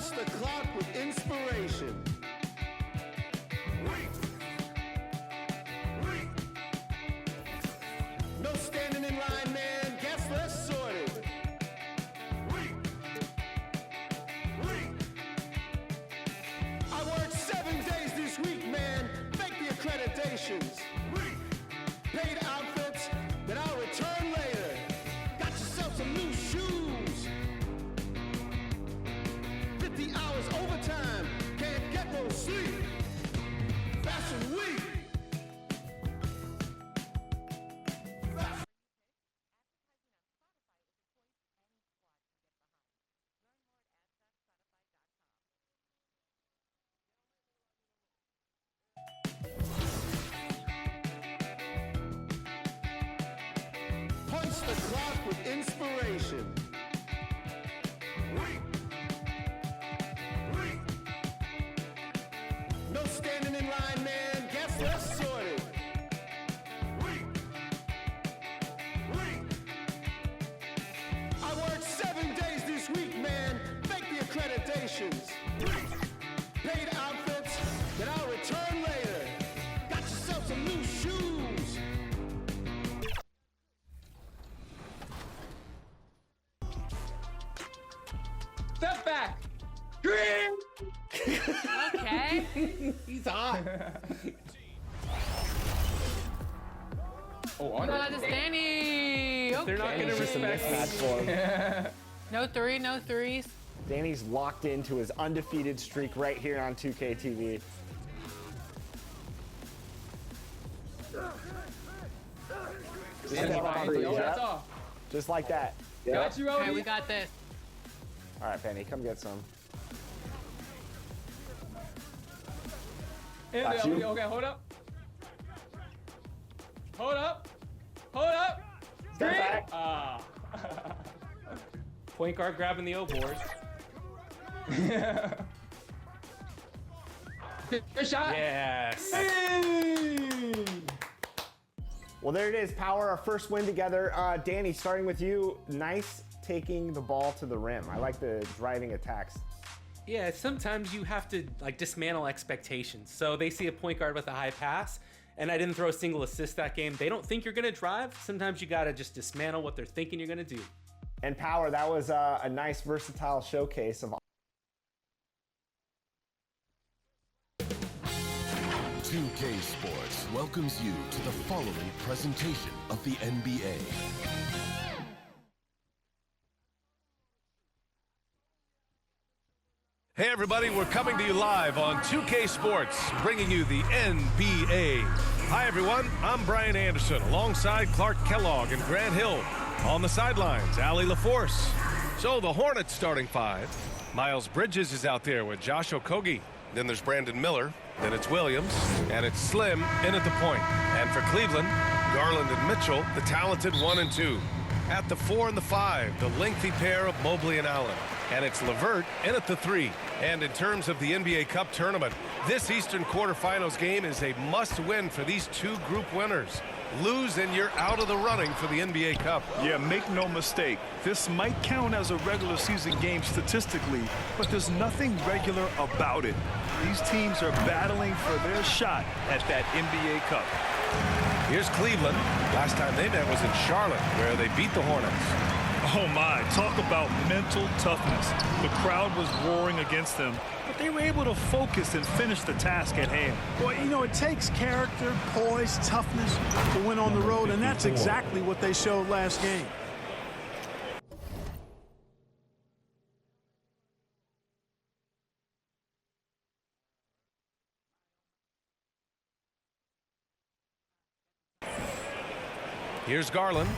Punch the clock with inspiration. No standing in line, man. Guess less sorted. I worked 7 days this week, man. Fake the accreditations. Paid outfits that I'll return later. Got yourself some new shoes. 50 hours overtime. Can't get no sleep. Fashion week. Punch the clock with inspiration. No standing in line, man. Guess less sorted. I worked 7 days this week, man. Fake the accreditations. Paid outfits that I'll return later. Got yourself some new shoes. Step back. Green. Okay. He's hot. Oh, No, that's Danny. Okay. They're not gonna It's just a respect mismatch for him. No three, no threes. Danny's locked into his undefeated streak right here on 2K TV. Step up on threes, Oh, that's yep. off. Just like that. Got you, Okay, we Odie. got this. All right, Penny, come get some. In Got there, you. Odie. Okay, hold up. Hold up. Hold up. Step Green. back. Ah. Point guard grabbing the O boards. Good shot. Yes. Well, there it is, Power, our first win together. Danny, starting with you, nice taking the ball to the rim. I like the driving attacks. Yeah, sometimes you have to like dismantle expectations. So they see a point guard with a high pass, and I didn't throw a single assist that game. They don't think you're gonna drive. Sometimes you gotta just dismantle what they're thinking you're gonna do. And Power, that was a nice versatile showcase of 2K Sports welcomes you to the following presentation of the NBA. Hey everybody, we're coming to you live on 2K Sports, bringing you the NBA. Hi everyone, I'm Brian Anderson, alongside Clark Kellogg and Grant Hill. On the sidelines, Allie LaForce. So the Hornets starting five. Miles Bridges is out there with Josh Okogie. Then there's Brandon Miller. Then it's Williams. And it's Slim in at the point. And for Cleveland, Garland and Mitchell, the talented 1 and 2. At the 4 and the 5, the lengthy pair of Mobley and Allen. And it's LeVert in at the 3. And in terms of the NBA Cup tournament, this Eastern quarterfinals game is a must-win for these two group winners. Lose and you're out of the running for the NBA Cup. Yeah, make no mistake. This might count as a regular season game statistically, but there's nothing regular about it. These teams are battling for their shot at that NBA Cup. Here's Cleveland. Last time they met was in Charlotte, where they beat the Hornets. Oh my, talk about mental toughness. The crowd was roaring against them, but they were able to focus and finish the task at hand. Boy, you know, it takes character, poise, toughness to win on the road, and that's exactly what they showed last game. Here's Garland.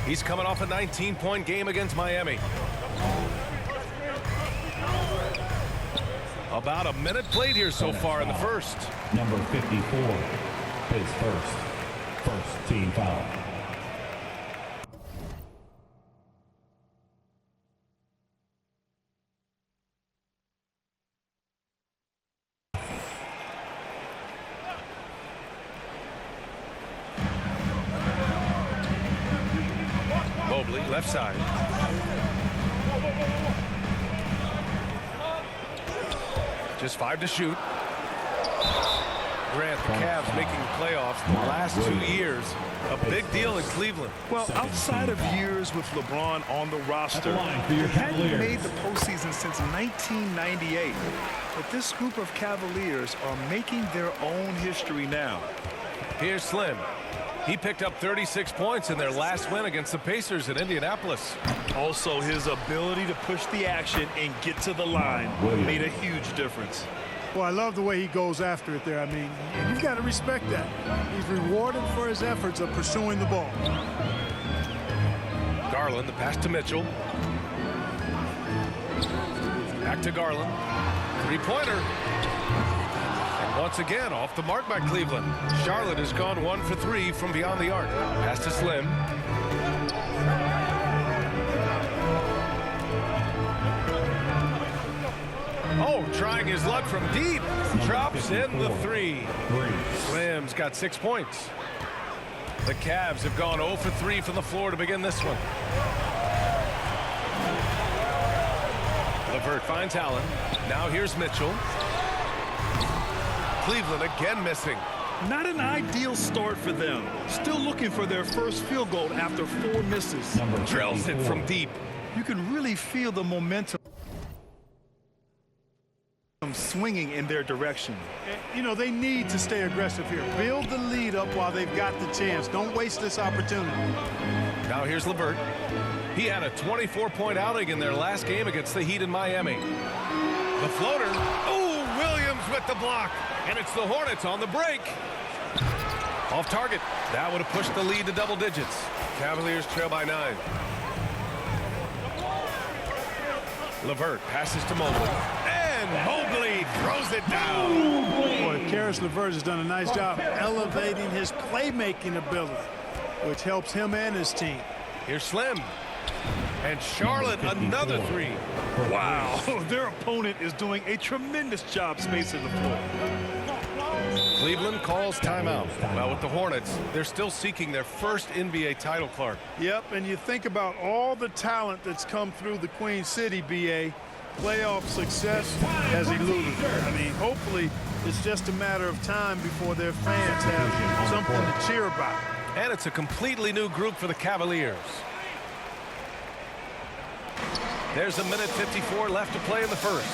He's coming off a 19-point game against Miami. About a minute played here so far in the first. Number 54, his first team foul. Mobley, left side. Just 5 to shoot. Grant, the Cavs making the playoffs the last 2 years. A big deal in Cleveland. Well, outside of years with LeBron on the roster, they hadn't made the postseason since 1998. But this group of Cavaliers are making their own history now. Here's Slim. He picked up 36 points in their last win against the Pacers at Indianapolis. Also, his ability to push the action and get to the line made a huge difference. Well, I love the way he goes after it there. I mean, you've got to respect that. He's rewarded for his efforts of pursuing the ball. Garland, the pass to Mitchell. Back to Garland. Three-pointer. And once again, off the mark by Cleveland. Charlotte has gone 1 for 3 from beyond the arc. Pass to Slim. Oh, trying his luck from deep. Drops in the 3. Slim's got 6 points. The Cavs have gone 0 for 3 from the floor to begin this one. LeVert finds Allen. Now here's Mitchell. Cleveland again missing. Not an ideal start for them. Still looking for their first field goal after 4 misses. Drills it from deep. You can really feel the momentum swinging in their direction. You know, they need to stay aggressive here. Build the lead up while they've got the chance. Don't waste this opportunity. Now here's LeVert. He had a 24-point outing in their last game against the Heat in Miami. The floater. Oh, Williams with the block. And it's the Hornets on the break. Off target. That would have pushed the lead to double digits. Cavaliers trail by 9. LeVert passes to Mobley. And Mobley throws it down. Boy, Karis LeVert has done a nice job elevating his playmaking ability, which helps him and his team. Here's Slim. And Charlotte, another 3. Wow, their opponent is doing a tremendous job spacing the floor. Cleveland calls timeout. Well, with the Hornets, they're still seeking their first NBA title, Clark. Yep, and you think about all the talent that's come through the Queen City, BA. Playoff success has eluded them. I mean, hopefully it's just a matter of time before their fans have something to cheer about. And it's a completely new group for the Cavaliers. There's a minute 54 left to play in the first.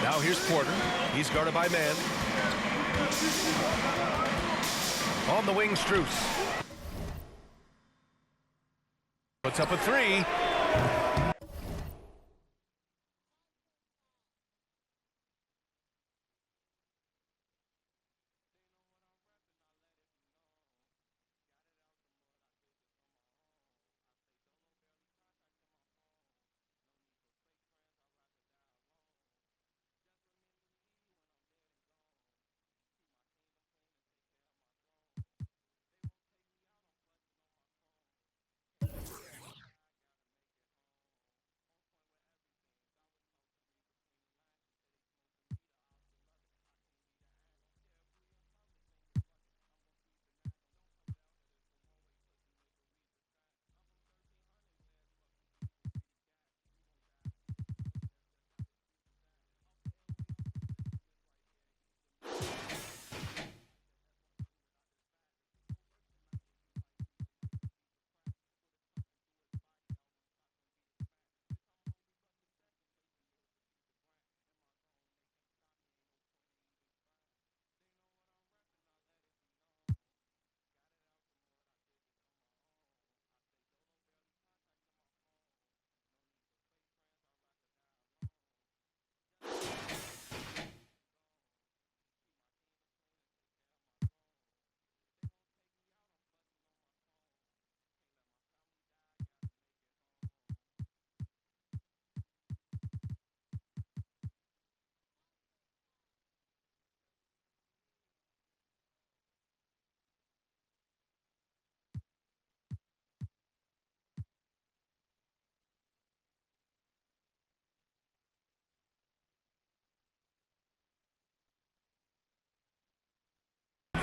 Now here's Porter. He's guarded by Man. On the wing, Strus. Puts up a 3.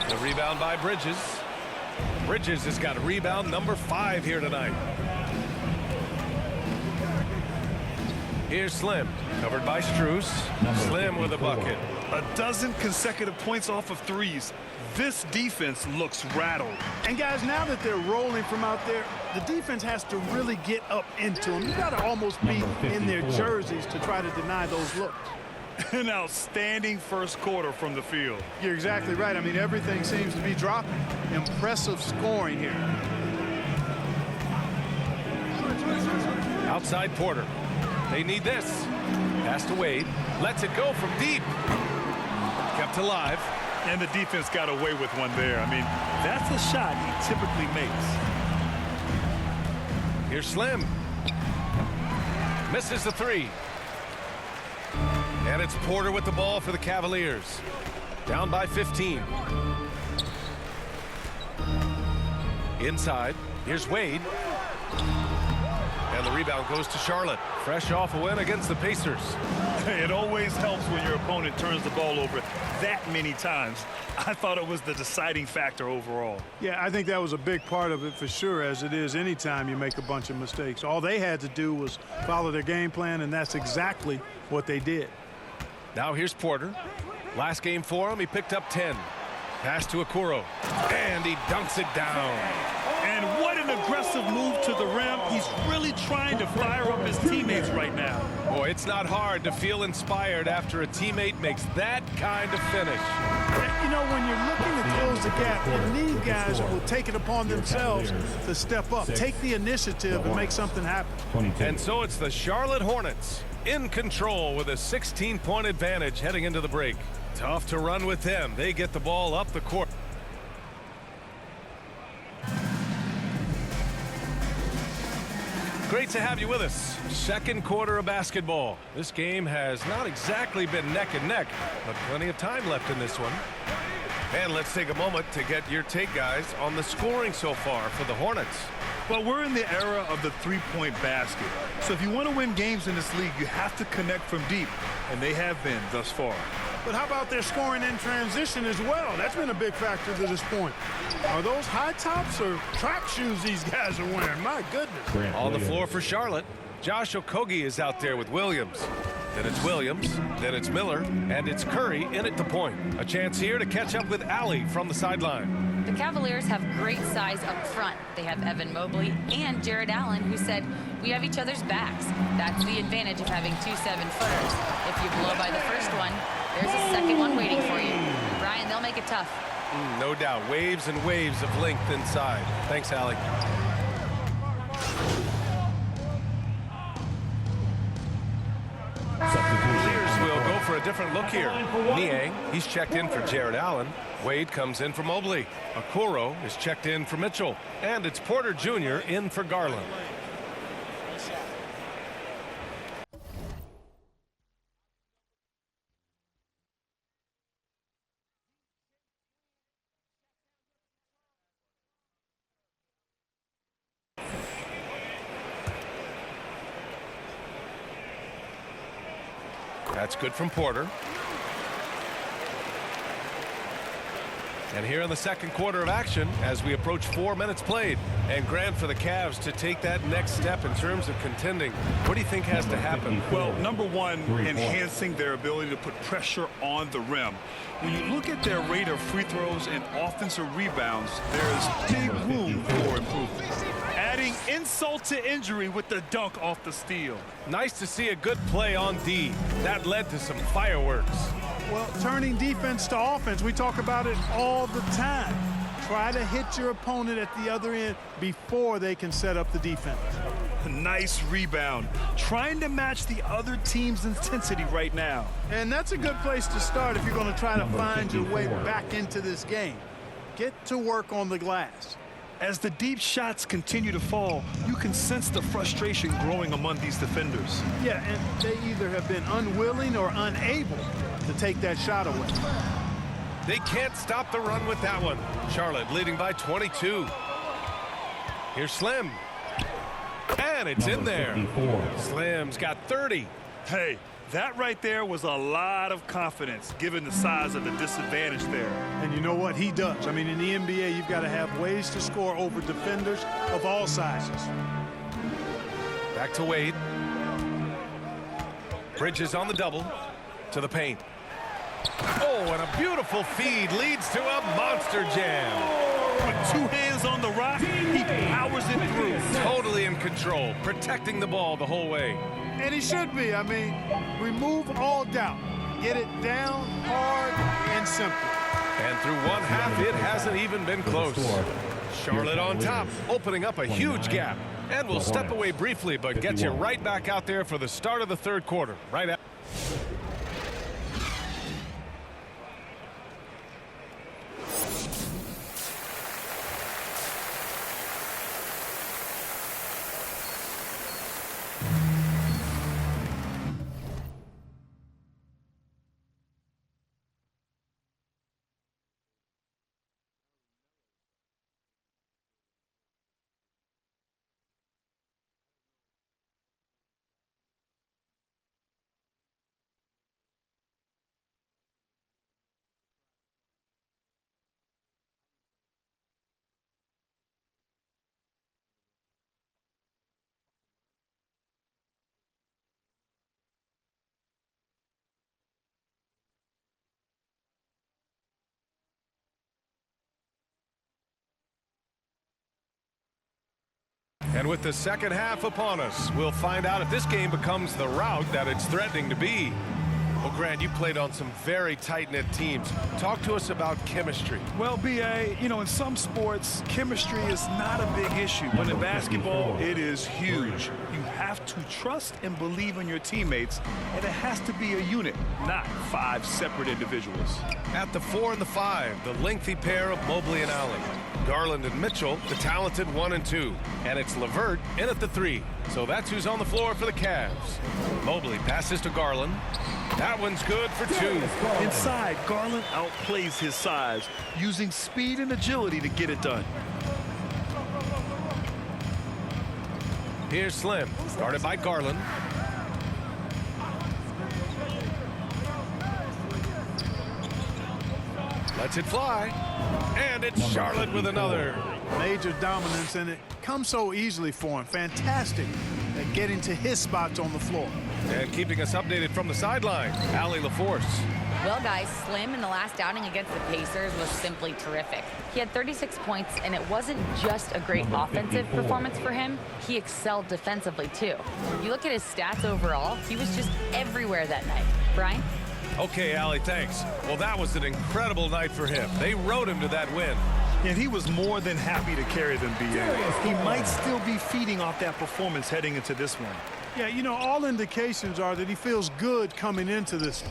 The rebound by Bridges. Bridges has got rebound number 5 here tonight. Here's Slim, covered by Strus. Slim with a bucket. A dozen consecutive points off of threes. This defense looks rattled. And guys, now that they're rolling from out there, the defense has to really get up into them. You got to almost be in their jerseys to try to deny those looks. An outstanding first quarter from the field. You're exactly right. I mean, everything seems to be dropping. Impressive scoring here. Outside Porter. They need this. Pass to Wade. Lets it go from deep. Kept alive. And the defense got away with one there. I mean, that's a shot he typically makes. Here's Slim. Misses the three. And it's Porter with the ball for the Cavaliers. Down by 15. Inside. Here's Wade. And the rebound goes to Charlotte. Fresh off a win against the Pacers. It always helps when your opponent turns the ball over that many times. I thought it was the deciding factor overall. Yeah, I think that was a big part of it for sure, as it is anytime you make a bunch of mistakes. All they had to do was follow their game plan, and that's exactly what they did. Now here's Porter. Last game for him, he picked up 10. Pass to Okoro. And he dunks it down. And what an aggressive move to the rim. He's really trying to fire up his teammates right now. Boy, it's not hard to feel inspired after a teammate makes that kind of finish. You know, when you're looking to close the gap, you need guys who will take it upon themselves to step up, take the initiative, and make something happen. And so it's the Charlotte Hornets in control with a 16-point advantage heading into the break. Tough to run with them. They get the ball up the court. Great to have you with us. Second quarter of basketball. This game has not exactly been neck and neck, but plenty of time left in this one. And let's take a moment to get your take, guys, on the scoring so far for the Hornets. Well, we're in the era of the three-point basket. So if you want to win games in this league, you have to connect from deep, and they have been thus far. But how about their scoring in transition as well? That's been a big factor to this point. Are those high tops or track shoes these guys are wearing? My goodness. On the floor for Charlotte, Josh Okogie is out there with Williams. Then it's Williams, then it's Miller, and it's Curry in at the point. A chance here to catch up with Allie from the sideline. The Cavaliers have great size up front. They have Evan Mobley and Jared Allen, who said, "We have each other's backs." That's the advantage of having two 7-footers. If you blow by the first one, there's a second one waiting for you. Brian, they'll make it tough. No doubt. Waves and waves of length inside. Thanks, Allie. Cavaliers will go for a different look here. Niang, he's checked in for Jared Allen. Wade comes in for Mobley. Okoro is checked in for Mitchell. And it's Porter Jr. in for Garland. That's good from Porter. And here in the second quarter of action as we approach 4 minutes played. And Grant, for the Cavs to take that next step in terms of contending, what do you think has to happen? Well, number one, enhancing their ability to put pressure on the rim. When you look at their rate of free throws and offensive rebounds, there's big room for improvement. Adding insult to injury with the dunk off the steal. Nice to see a good play on D. That led to some fireworks. Well, turning defense to offense, we talk about it all the time. Try to hit your opponent at the other end before they can set up the defense. A nice rebound. Trying to match the other team's intensity right now. And that's a good place to start if you're going to try to find your way back into this game. Get to work on the glass. As the deep shots continue to fall, you can sense the frustration growing among these defenders. Yeah, and they either have been unwilling or unable to take that shot away. They can't stop the run with that one. Charlotte leading by 22. Here's Slim. And it's in there. 54. Slim's got 30. Hey, that right there was a lot of confidence given the size of the disadvantage there. And you know what? He does. I mean, in the NBA, you've got to have ways to score over defenders of all sizes. Back to Wade. Bridges on the double to the paint. Oh, and a beautiful feed leads to a monster jam. With 2 hands on the rock, he powers it through. Totally in control, protecting the ball the whole way. And he should be. I mean, remove all doubt. Get it down, hard, and simple. And through one half, it hasn't even been close. Charlotte on top, opening up a huge gap. And we'll step away briefly, but get you right back out there for the start of the third quarter. Right after. And with the second half upon us, we'll find out if this game becomes the rout that it's threatening to be. Well, Grant, you played on some very tight-knit teams. Talk to us about chemistry. Well, B.A., you know, in some sports, chemistry is not a big issue. But in basketball, it is huge. You have to trust and believe in your teammates, and it has to be a unit, not 5 separate individuals. At the 4 and the 5, the lengthy pair of Mobley and Allen. Garland and Mitchell, the talented 1 and 2. And it's LeVert in at the 3. So that's who's on the floor for the Cavs. Mobley passes to Garland. That one's good for 2. Inside, Garland outplays his size, using speed and agility to get it done. Here's Slim, started by Garland. Lets it fly. And it's Charlotte with another. Major dominance, and it comes so easily for him. Fantastic at getting to his spots on the floor. And keeping us updated from the sideline, Allie LaForce. Well, guys, Slim in the last outing against the Pacers was simply terrific. He had 36 points, and it wasn't just a great offensive performance for him. He excelled defensively, too. You look at his stats overall, he was just everywhere that night. Brian? Okay, Allie, thanks. Well, that was an incredible night for him. They rode him to that win. And he was more than happy to carry them, B.A. He might still be feeding off that performance heading into this one. Yeah, you know, all indications are that he feels good coming into this.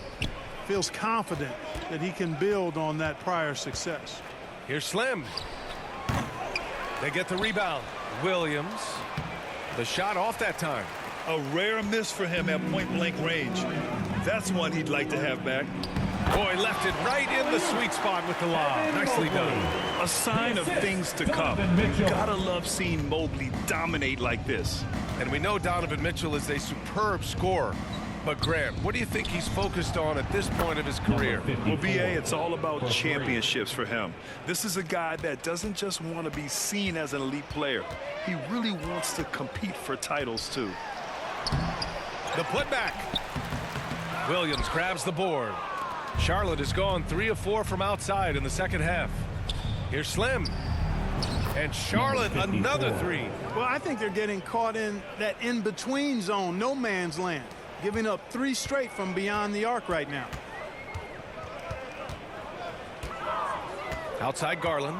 Feels confident that he can build on that prior success. Here's Slim. They get the rebound. Williams. The shot off that time. A rare miss for him at point-blank range. That's one he'd like to have back. Boy, left it right in the sweet spot with the lob. Nicely done. A sign of things to come. Gotta love seeing Mobley dominate like this. And we know Donovan Mitchell is a superb scorer. But Grant, what do you think he's focused on at this point of his career? Well, B.A., it's all about championships for him. This is a guy that doesn't just want to be seen as an elite player. He really wants to compete for titles, too. The putback. Williams grabs the board. Charlotte has gone 3 of 4 from outside in the second half. Here's Slim. And Charlotte another 3. Well, I think they're getting caught in that in-between zone, no man's land. Giving up 3 straight from beyond the arc right now. Outside Garland.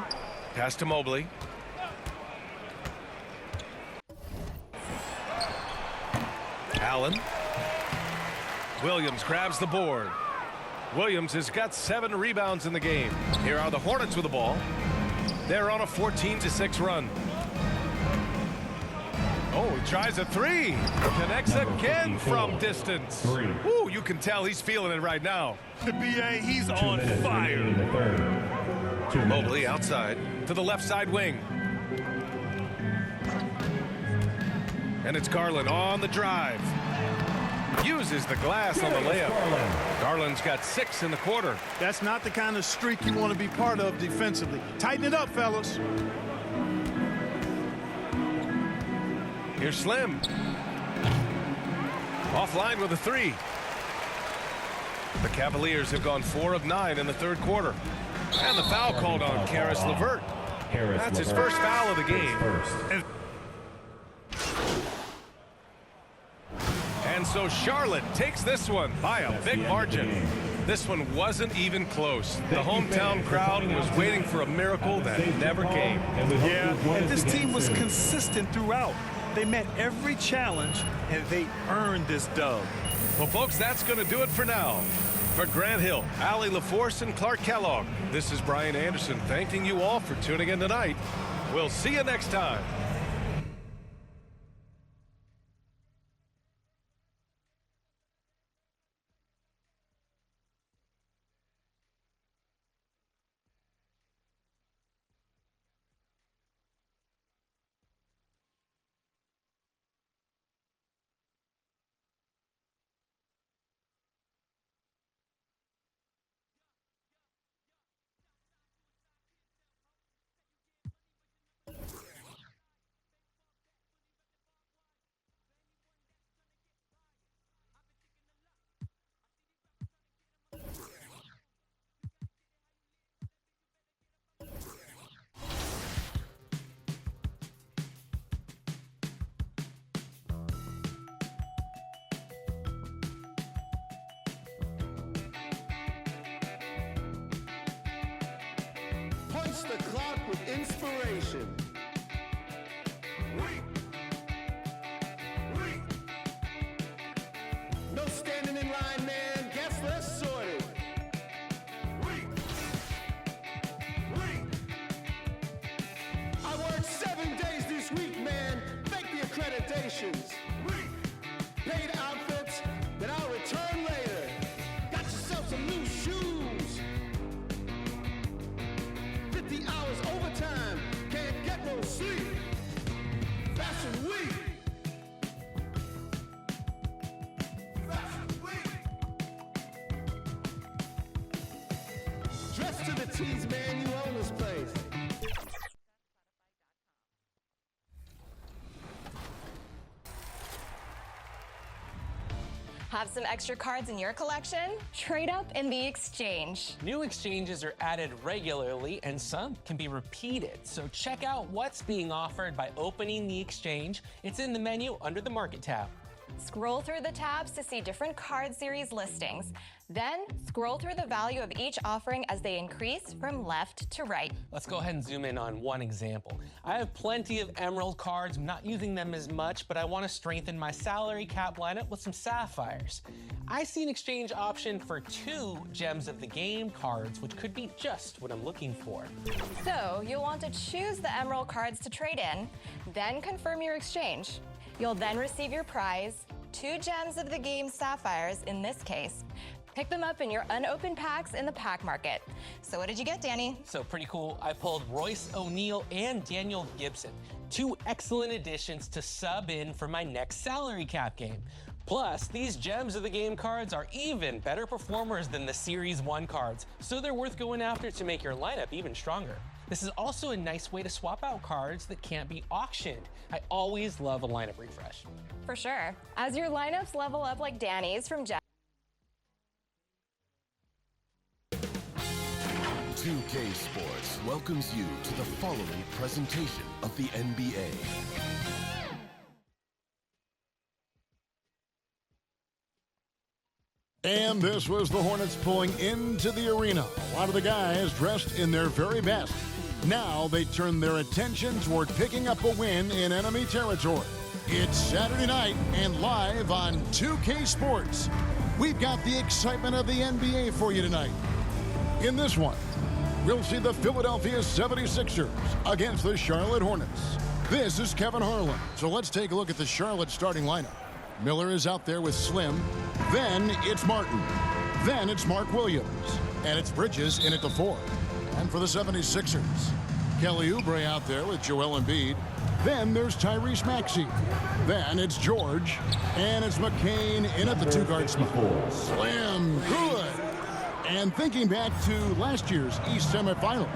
Pass to Mobley. Allen. Williams grabs the board. Williams has got 7 rebounds in the game. Here are the Hornets with the ball. They're on a 14-6 run. Oh, he tries a 3. Connects again from distance. Ooh, you can tell he's feeling it right now. The B.A., he's on fire. Mobley outside to the left side wing. And it's Garland on the drive. Uses the glass on the layup. Garland's got 6 in the quarter. That's not the kind of streak you want to be part of defensively. Tighten it up, fellas. Here's Slim. Offline with a 3. The Cavaliers have gone 4 of 9 in the third quarter. And the foul called on Karis LeVert. That's his first foul of the game. And so Charlotte takes this one by a big margin. This one wasn't even close. The hometown crowd was waiting for a miracle that never came. Yeah, and this team was consistent throughout. They met every challenge, and they earned this dub. Well, folks, that's going to do it for now. For Grant Hill, Allie LaForce, and Clark Kellogg, this is Brian Anderson thanking you all for tuning in tonight. We'll see you next time. Punch the clock with inspiration. No standing in line, man. Guess less sorted. I worked 7 days this week, man. Fake the accreditations. Paid outfits that I'll return later. Got yourself some new shoes. 50 hours overtime. Can't get no sleep. Fashion week. Dress to the T's, man, you own this place. Have some extra cards in your collection? Trade up in the exchange. New exchanges are added regularly and some can be repeated. So check out what's being offered by opening the exchange. It's in the menu under the Market tab. Scroll through the tabs to see different card series listings. Then scroll through the value of each offering as they increase from left to right. Let's go ahead and zoom in on one example. I have plenty of emerald cards. I'm not using them as much, but I want to strengthen my salary cap lineup with some sapphires. I see an exchange option for 2 gems of the game cards, which could be just what I'm looking for. So you'll want to choose the emerald cards to trade in, then confirm your exchange. You'll then receive your prize, 2 gems of the game sapphires in this case. Pick them up in your unopened packs in the pack market. So what did you get, Danny? So pretty cool. I pulled Royce O'Neal and Daniel Gibson, 2 excellent additions to sub in for my next salary cap game. Plus, these gems of the game cards are even better performers than the Series 1 cards, so they're worth going after to make your lineup even stronger. This is also a nice way to swap out cards that can't be auctioned. I always love a lineup refresh. For sure. As your lineups level up like Danny's from Jeff. 2K Sports welcomes you to the following presentation of the NBA. And this was the Hornets pulling into the arena. A lot of the guys dressed in their very best. Now they turn their attention toward picking up a win in enemy territory. It's Saturday night and live on 2K Sports. We've got the excitement of the NBA for you tonight. In this one, we'll see the Philadelphia 76ers against the Charlotte Hornets. This is Kevin Harlan. So let's take a look at the Charlotte starting lineup. Miller is out there with Slim. Then it's Martin. Then it's Mark Williams. And it's Bridges in at the 4. And for the 76ers, Kelly Oubre out there with Joel Embiid. Then there's Tyrese Maxey. Then it's George. And it's McCain in at the 2-guard spot. Slim, good. And thinking back to last year's East semifinals,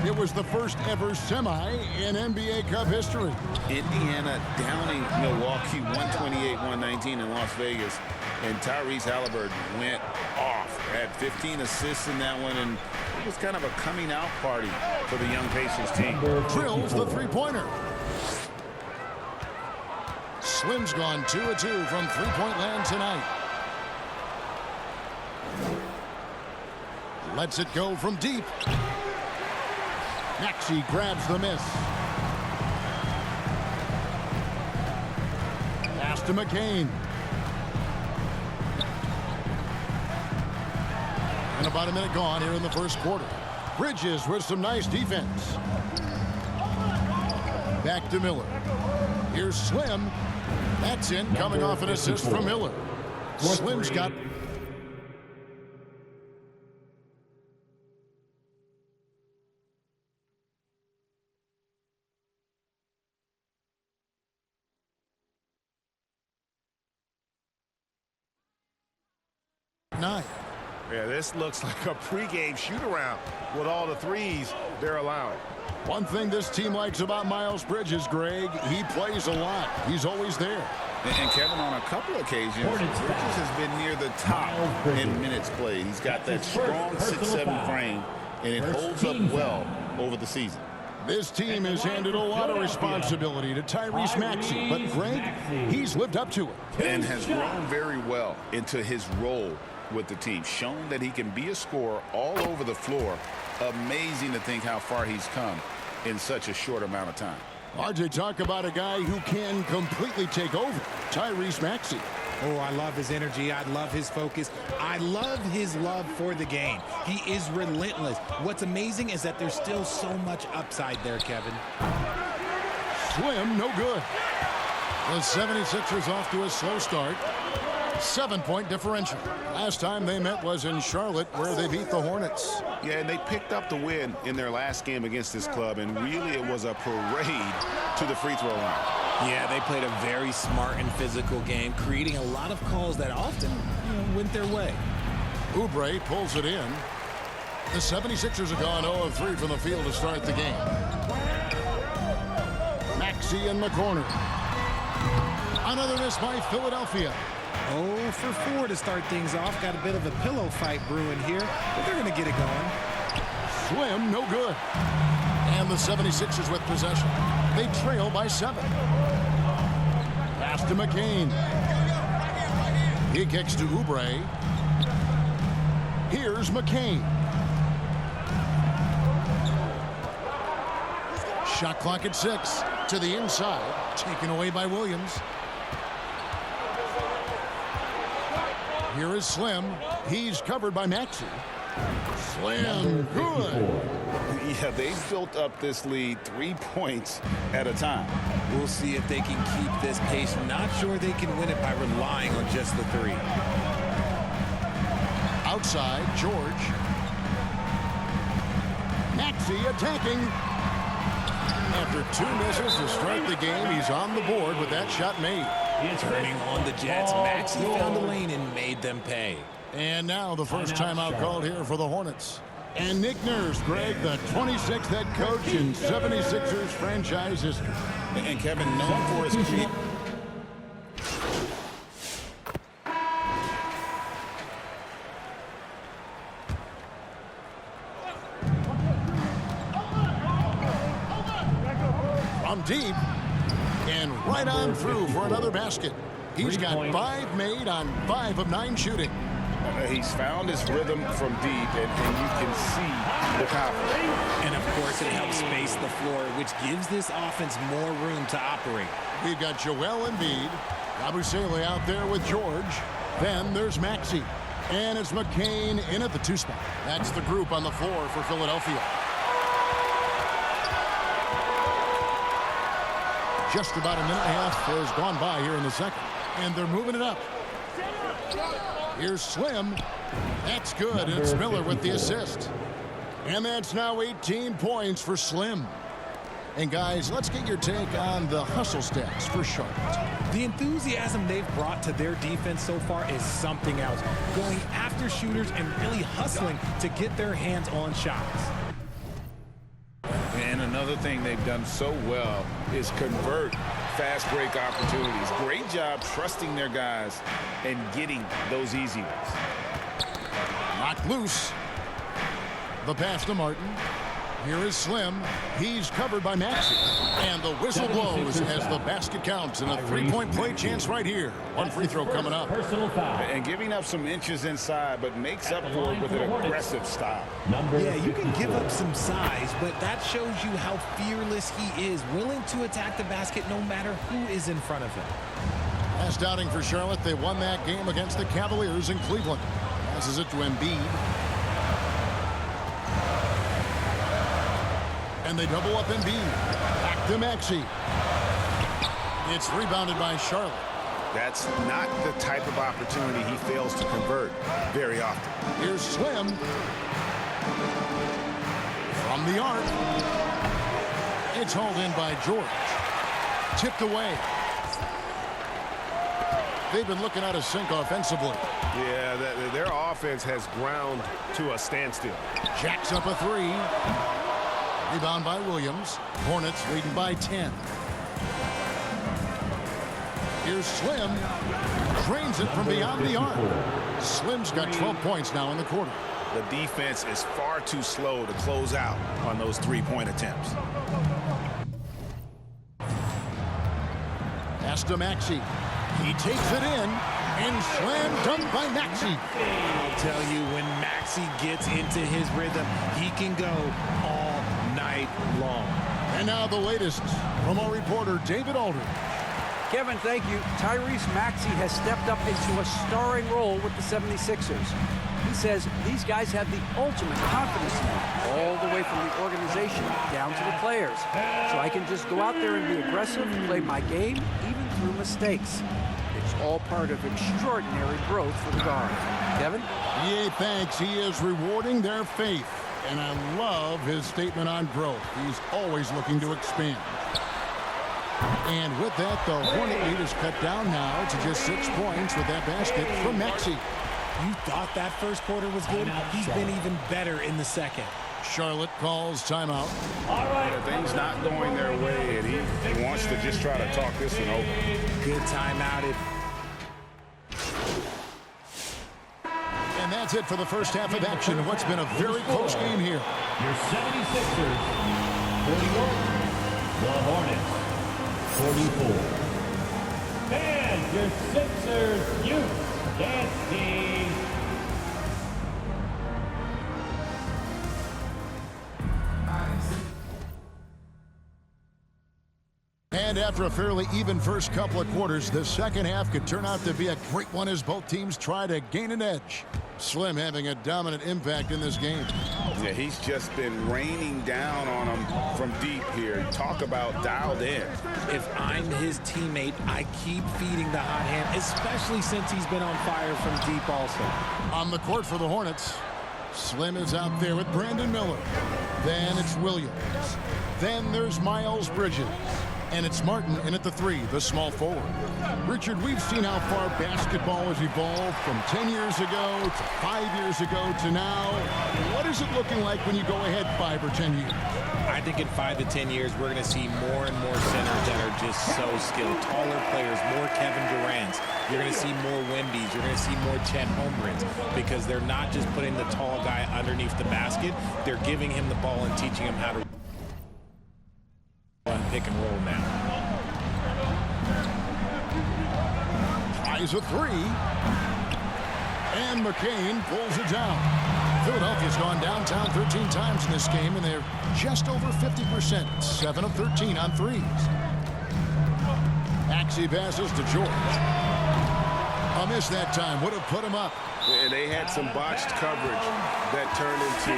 it was the first ever semi in NBA Cup history. Indiana downing Milwaukee 128-119 in Las Vegas, and Tyrese Halliburton went off. had 15 assists in that one, and it was kind of a coming out party for the young Pacers team. Drills the three-pointer. Slim's gone 2 of 2 from three-point land tonight. Lets it go from deep. Maxey grabs the miss. Pass to McCain. And about a minute gone here in the first quarter. Bridges with some nice defense. Back to Miller. Here's Slim. That's in, coming off an assist from Miller. Slim's got... nine. Yeah, this looks like a pregame shoot-around with all the threes they're allowing. One thing this team likes about Miles Bridges, Greg, he plays a lot. He's always there. And Kevin, on a couple occasions, Bridges has been near the top in minutes played. He's got that strong 6'7" frame, and it holds up well over the season. This team has handed a lot of responsibility to Tyrese Maxey, but Greg, he's lived up to it. And has grown very well into his role with the team, shown that he can be a scorer all over the floor. Amazing to think how far he's come in such a short amount of time. RJ, talk about a guy who can completely take over. Tyrese Maxey. Oh, I love his energy. I love his focus. I love his love for the game. He is relentless. What's amazing is that there's still so much upside there, Kevin. Slim, no good. The 76ers off to a slow start. 7-point differential. Last time they met was in Charlotte, where they beat the Hornets. Yeah, and they picked up the win in their last game against this club, and really it was a parade to the free throw line. Yeah, they played a very smart and physical game, creating a lot of calls that often went their way. Oubre pulls it in. The 76ers have gone 0 of 3 from the field to start the game. Maxey in the corner. Another miss by Philadelphia. 0 for 4 to start things off. Got a bit of a pillow fight brewing here, but they're going to get it going. Slim, no good. And the 76ers with possession. They trail by 7. Pass to McCain. He kicks to Oubre. Here's McCain. Shot clock at 6. To the inside. Taken away by Williams. Here is Slim. He's covered by Maxey. Slim, good. Yeah, they've built up this lead 3 points at a time. We'll see if they can keep this pace. Not sure they can win it by relying on just the 3. Outside, George. Maxey attacking. After 2 misses to start the game, he's on the board with that shot made. Turning on the Jets, Maxey found the lane and made them pay. And now the first timeout called here for the Hornets. And Nick Nurse, Greg, the 26th head coach in 76ers franchise history. And Kevin, known for his creativity. From deep. And right on through for another basket. He's got 5 made on 5 of 9 shooting. He's found his rhythm from deep, and you can see the confidence. And, of course, it helps space the floor, which gives this offense more room to operate. We've got Joel Embiid. Abusele out there with George. Then there's Maxey. And it's McCain in at the 2 spot. That's the group on the floor for Philadelphia. Just about a minute and a half has gone by here in the second. And they're moving it up. Here's Slim. That's good. It's Miller with the assist. And that's now 18 points for Slim. And guys, let's get your take on the hustle stats for Charlotte. The enthusiasm they've brought to their defense so far is something else. Going after shooters and really hustling to get their hands on shots. And another thing they've done so well is convert fast break opportunities. Great job trusting their guys and getting those easy ones. Knocked loose. The pass to Martin. Here is Slim. He's covered by Maxey. And the whistle blows as the basket counts, and a three-point play chance right here. One free throw coming up. And giving up some inches inside, but makes up for it with an aggressive style. Yeah, you can give up some size, but that shows you how fearless he is, willing to attack the basket no matter who is in front of him. Last outing for Charlotte, they won that game against the Cavaliers in Cleveland. Passes it to Embiid. And they double up Embiid. Back to Maxey. It's rebounded by Charlotte. That's not the type of opportunity he fails to convert very often. Here's Slim. From the arc. It's hauled in by George. Tipped away. They've been looking out of sync offensively. Yeah, their offense has ground to a standstill. Jacks up a three. Rebound by Williams. Hornets leading by 10. Here's Slim. Drains it from beyond the arc. Slim's got 12 points now in the quarter. The defense is far too slow to close out on those three-point attempts. Pass to Maxey. He takes it in. And slam dunk by Maxey. I'll tell you, when Maxey gets into his rhythm, he can go all night long. And now the latest from our reporter, David Aldridge. Kevin, thank you. Tyrese Maxey has stepped up into a starring role with the 76ers. He says these guys have the ultimate confidence in him, all the way from the organization down to the players. So I can just go out there and be aggressive, play my game, even through mistakes. It's all part of extraordinary growth for the guard. Kevin? Yeah, thanks. He is rewarding their faith. And I love his statement on growth. He's always looking to expand. And with that, the Hornet lead is cut down now to just 6 points with that basket from Maxey. You thought that first quarter was good? He's been even better in the second. Charlotte calls timeout. Things not going their way, and he wants to just try to talk this one over. Good timeout. And that's it for the first half of action. What's been a very close game here. Your 76ers, 41. The Hornets, 44. And your Sixers youth dance team. And after a fairly even first couple of quarters, the second half could turn out to be a great one as both teams try to gain an edge. Slim having a dominant impact in this game. Yeah, he's just been raining down on them from deep here. Talk about dialed in. If I'm his teammate, I keep feeding the hot hand, especially since he's been on fire from deep also. On the court for the Hornets, Slim is out there with Brandon Miller. Then it's Williams. Then there's Miles Bridges. And it's Martin in at the three, the small forward. Richard, we've seen how far basketball has evolved from 10 years ago to 5 years ago to now. What is it looking like when you go ahead 5 or 10 years? I think in 5 to 10 years, we're going to see more and more centers that are just so skilled. Taller players, more Kevin Durant's. You're going to see more Wembys. You're going to see more Chet Holmgrens because they're not just putting the tall guy underneath the basket. They're giving him the ball and teaching him how to run pick and roll now. Tries a three. And McCain pulls it down. Philadelphia's gone downtown 13 times in this game, and they're just over 50%. 7 of 13 on threes. Maxey passes to George. A miss that time would have put him up. And they had some botched coverage that turned into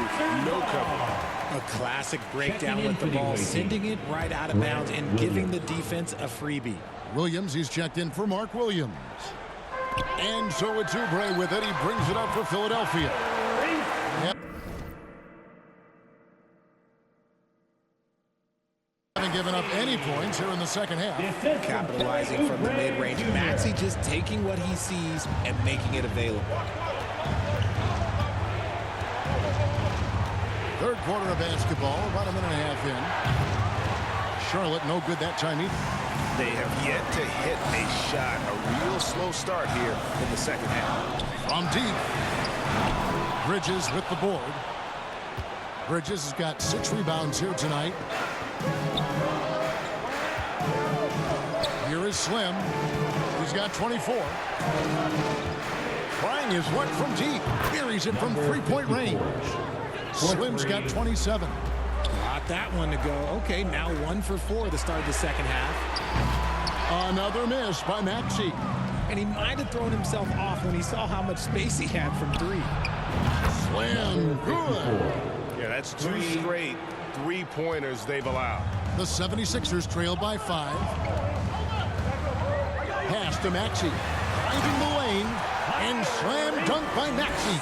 no coverage. A classic breakdown with the ball, sending it right out of bounds and giving the defense a freebie. Williams, he's checked in for Mark Williams. And so it's Oubre with it. He brings it up for Philadelphia. Yep. Haven't given up any points here in the second half. Capitalizing from the mid-range. Maxey just taking what he sees and making it available. Third quarter of basketball, about a minute and a half in. Charlotte no good that time either. They have yet to hit a shot. A real slow start here in the second half. From deep. Bridges with the board. Bridges has got 6 rebounds here tonight. Here is Slim. He's got 24. Trying his luck from deep. Buries it from 3-point range. Slim's got 27. Got that one to go. Okay, now 1 for 4 to start the second half. Another miss by Maxey. And he might have thrown himself off when he saw how much space he had from 3. Slim, good. Yeah, that's 2 straight 3-pointers they've allowed. The 76ers trail by 5. Pass to Maxey. Finding the lane. And slam dunk by Maxey.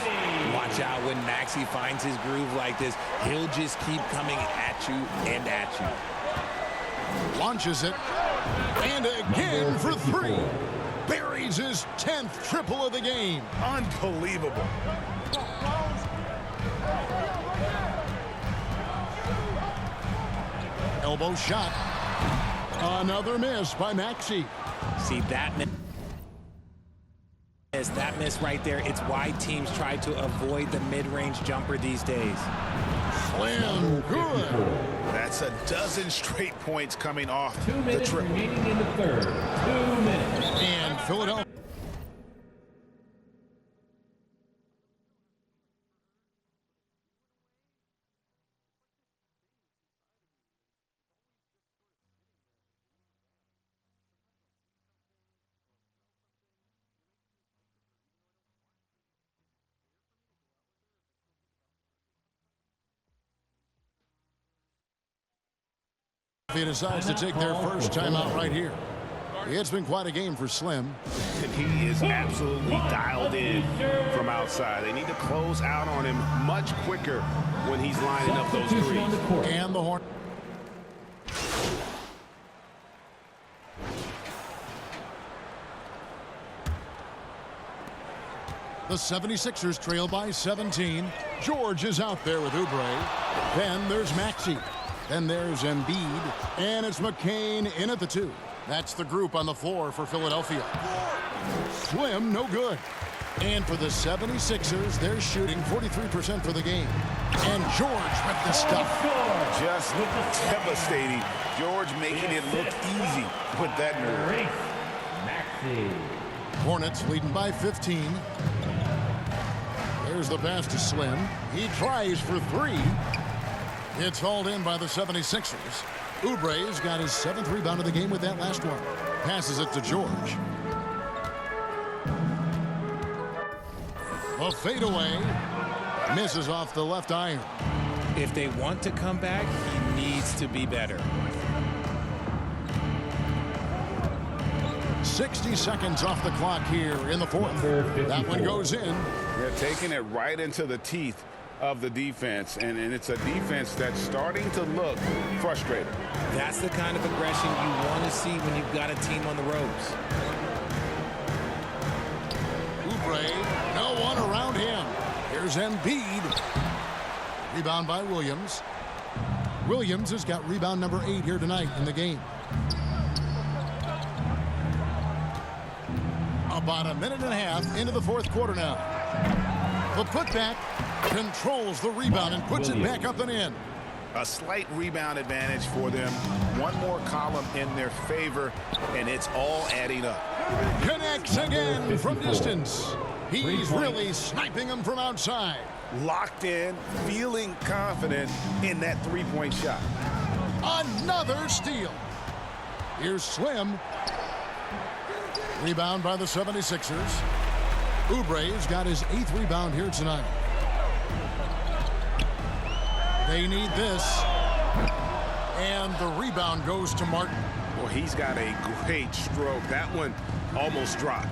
Watch out when Maxey finds his groove like this. He'll just keep coming at you and at you. Launches it. And again for 3. Buries his 10th triple of the game. Unbelievable. Elbow shot. Another miss by Maxey. See that miss right there. It's why teams try to avoid the mid-range jumper these days. Slim, good. That's a dozen straight points coming off 2 minutes remaining in the third. 2 minutes. And Philadelphia. He decides to take their first timeout right here. It's been quite a game for Slim. And he is absolutely dialed in from outside. They need to close out on him much quicker when he's lining up those threes. And the horn. The 76ers trail by 17. George is out there with Oubre. Then there's Maxey. Then there's Embiid. And it's McCain in at the 2. That's the group on the floor for Philadelphia. Slim, no good. And for the 76ers, they're shooting 43% for the game. And George with the stuff. Just devastating. George making it look easy with that nerve. Hornets leading by 15. There's the pass to Slim. He tries for 3. It's hauled in by the 76ers. Oubre's got his 7th rebound of the game with that last one. Passes it to George. A fadeaway. Misses off the left iron. If they want to come back, he needs to be better. 60 seconds off the clock here in the 4th. That one goes in. They're taking it right into the teeth of the defense, and it's a defense that's starting to look frustrated. That's the kind of aggression you want to see when you've got a team on the ropes. Oubre, no one around him. Here's Embiid. Rebound by Williams. Williams has got rebound number 8 here tonight in the game. About a minute and a half into the 4th quarter now. The putback controls the rebound and puts it back up and in. A slight rebound advantage for them. One more column in their favor, and it's all adding up. Connects again from distance. He's really sniping them from outside. Locked in, feeling confident in that 3-point shot. Another steal. Here's Slim. Rebound by the 76ers. Oubre's got his 8th rebound here tonight. They need this. And the rebound goes to Martin. Well, he's got a great stroke. That one almost dropped.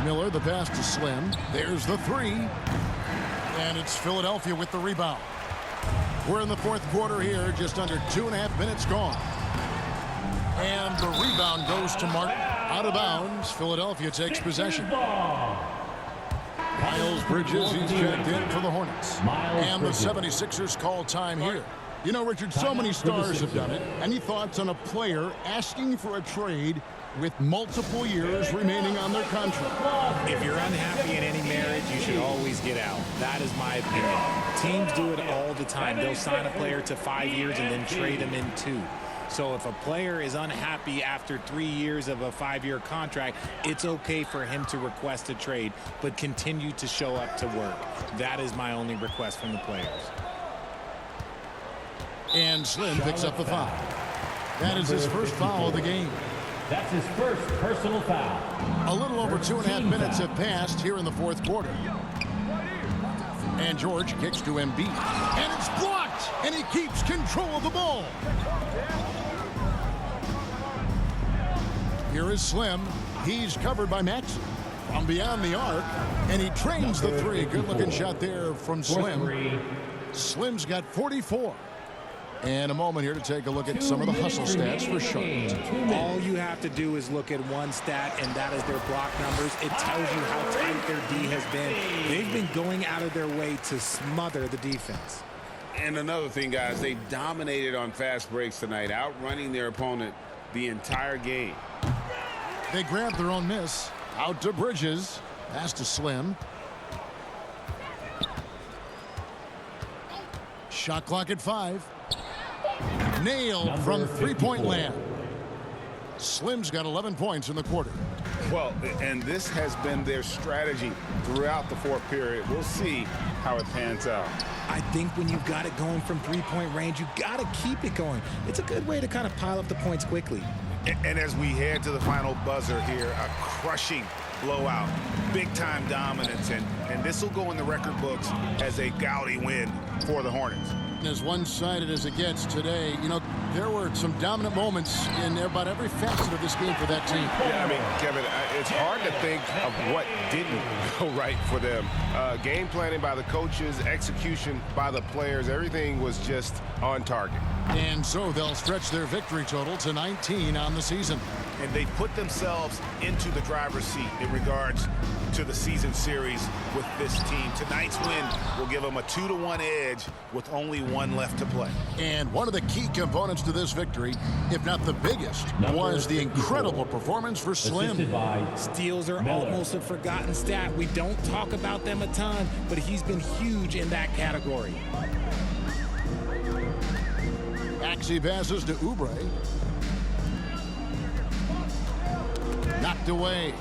Miller, the pass to Slim. There's the 3. And it's Philadelphia with the rebound. We're in the 4th quarter here, just under 2.5 minutes gone. And the rebound goes to Martin. Out of bounds, Philadelphia takes possession. Miles Bridges, he's checked in for the Hornets. And the 76ers call time here. You know, Richard, so many stars have done it. Any thoughts on a player asking for a trade with multiple years remaining on their contract. If you're unhappy in any marriage, you should always get out. That is my opinion. Teams do it all the time. They'll sign a player to 5 years and then trade him in 2. So if a player is unhappy after 3 years of a 5-year contract, it's okay for him to request a trade, but continue to show up to work. That is my only request from the players. And Slim picks up the foul. That is his first foul of the game. That's his first personal foul. A little over 2.5 minutes have passed here in the fourth quarter. And George kicks to Embiid. And it's blocked! And he keeps control of the ball. Here is Slim. He's covered by Maxey from beyond the arc. And he trains the three. Good-looking shot there from Slim. Slim's got 44. And a moment here to take a look at some of the hustle stats for Charlotte. All you have to do is look at one stat, and that is their block numbers. It tells you how tight their D has been. They've been going out of their way to smother the defense. And another thing, guys, they dominated on fast breaks tonight, outrunning their opponent the entire game. They grab their own miss. Out to Bridges. Pass to Slim. Shot clock at 5. Nailed from three-point land. Slim's got 11 points in the quarter. Well, and this has been their strategy throughout the fourth period. We'll see how it pans out. I think when you've got it going from three-point range, you got to keep it going. It's a good way to kind of pile up the points quickly. And as we head to the final buzzer here, a crushing blowout, big-time dominance, and this will go in the record books as a gaudy win for the Hornets. As one-sided as it gets today, you know, there were some dominant moments in about every facet of this game for that team. Yeah, I mean, Kevin, it's hard to think of what didn't go right for them. Game planning by the coaches, execution by the players, everything was just on target. And so they'll stretch their victory total to 19 on the season. And they put themselves into the driver's seat in regards to the season series with this team. Tonight's win will give them a 2-1 edge with only one left to play. And one of the key components to this victory, if not the biggest, was the incredible performance for Slim. Steals are almost a forgotten stat. We don't talk about them a ton, but he's been huge in that category. Maxey passes to Oubre. Knocked away.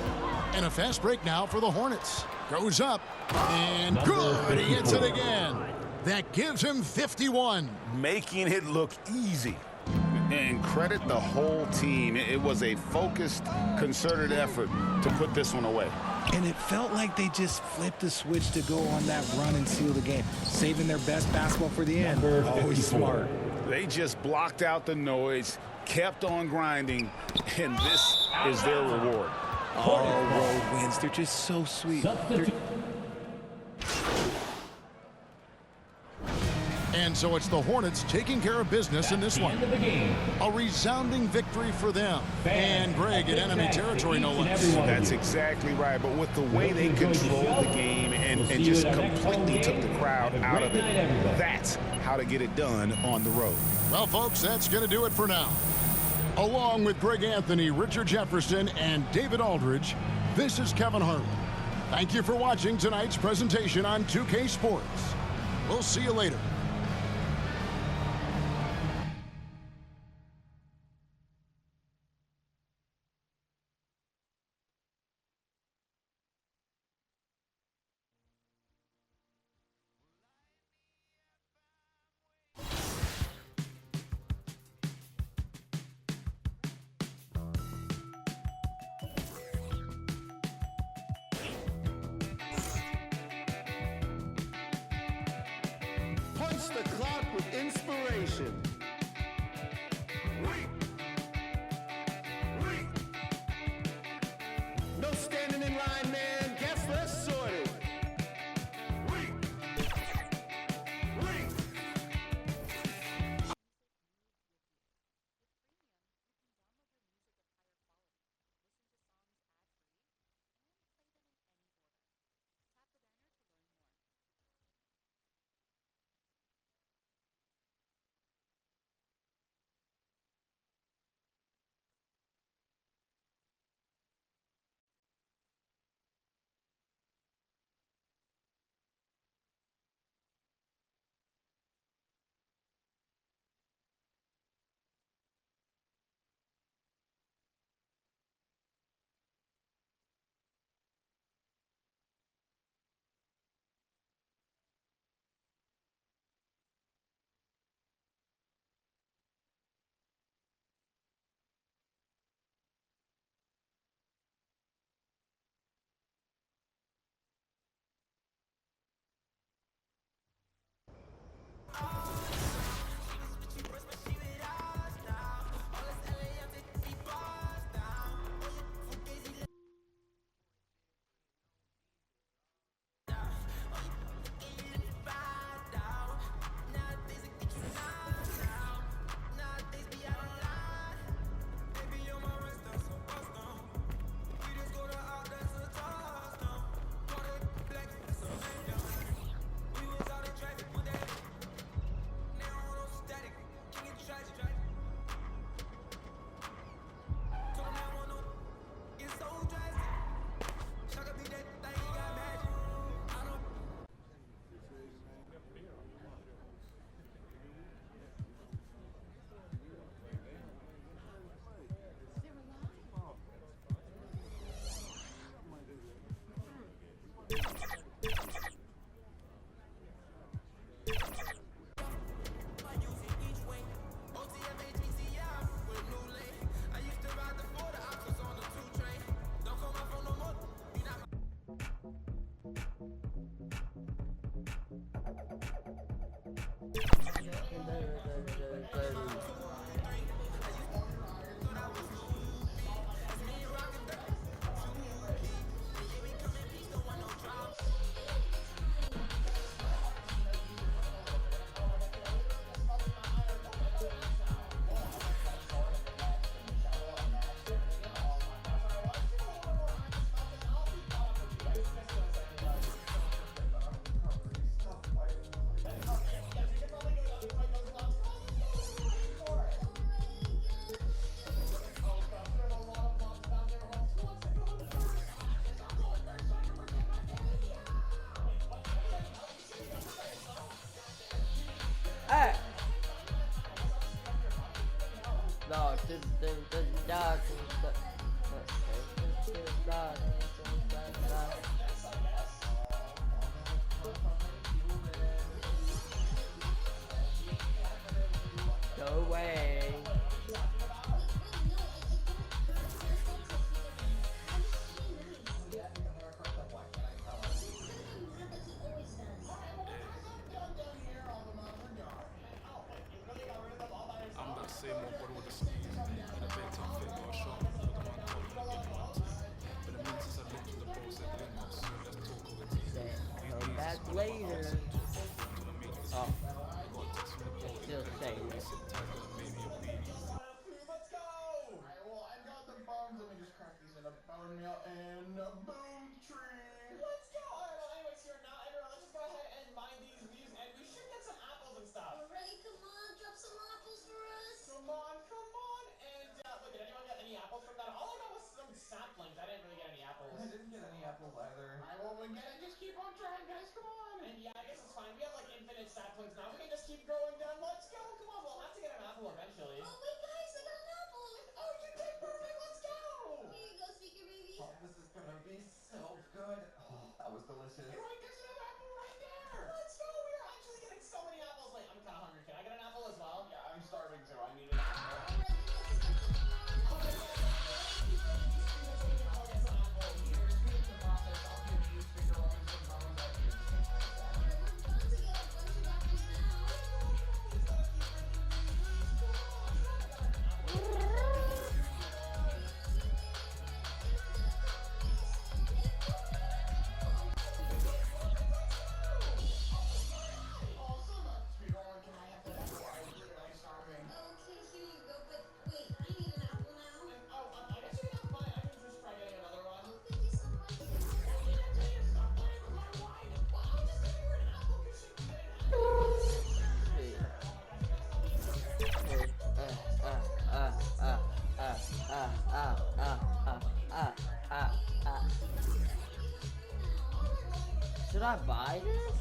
And a fast break now for the Hornets. Goes up. And good. He hits it again. That gives him 51. Making it look easy. And credit the whole team. It was a focused, concerted effort to put this one away. And it felt like they just flipped the switch to go on that run and seal the game, saving their best basketball for the end. Always smart. They just blocked out the noise, kept on grinding, and this is their reward. All road wins. They're just so sweet. And so it's the Hornets taking care of business in this one. A resounding victory for them. And Greg in enemy territory, no less. That's exactly right. But with the way they controlled the game and just completely took the crowd out of it, that's how to get it done on the road. Well, folks, that's going to do it for now. Along with Greg Anthony, Richard Jefferson, and David Aldridge, this is Kevin Harlan. Thank you for watching tonight's presentation on 2K Sports. We'll see you later. Punch the clock with inspiration. No standing in line, man. Guess less sorted. Oh. It's still saying this. Let's go! Alright, well, I've got the bones. Let me just crack these into bone meal and a boom tree. Let's go! Alright, well, anyways, here now, everyone, let's just go ahead and mine these leaves, and we should get some apples and stuff. Alright, come on, drop some apples for us. Come on, come on. And, look, did anyone get any apples from that? All I got was some saplings. I didn't really get any apples. I didn't get any apples either. Alright, well, we get it. Just keep on trying, guys. Come on. And yeah, I guess it's fine. We have, like, infinite saplings now. We can just keep growing them. Let's go. Come on, we'll have to get an apple eventually. Oh, wait, guys, I got an apple. Oh, you did perfect. Let's go. Here you go, speaker baby. Oh, this is gonna be so good. Oh, that was delicious. Right, there's another apple right there. Let's go. We are actually getting so many apples. Wait, I'm kind of hungry. Can I get an apple as well? Yeah, I'm starving too. I need an apple. Should I buy this?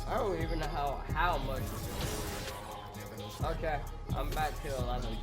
I don't even know how much. Okay, I'm back to 11.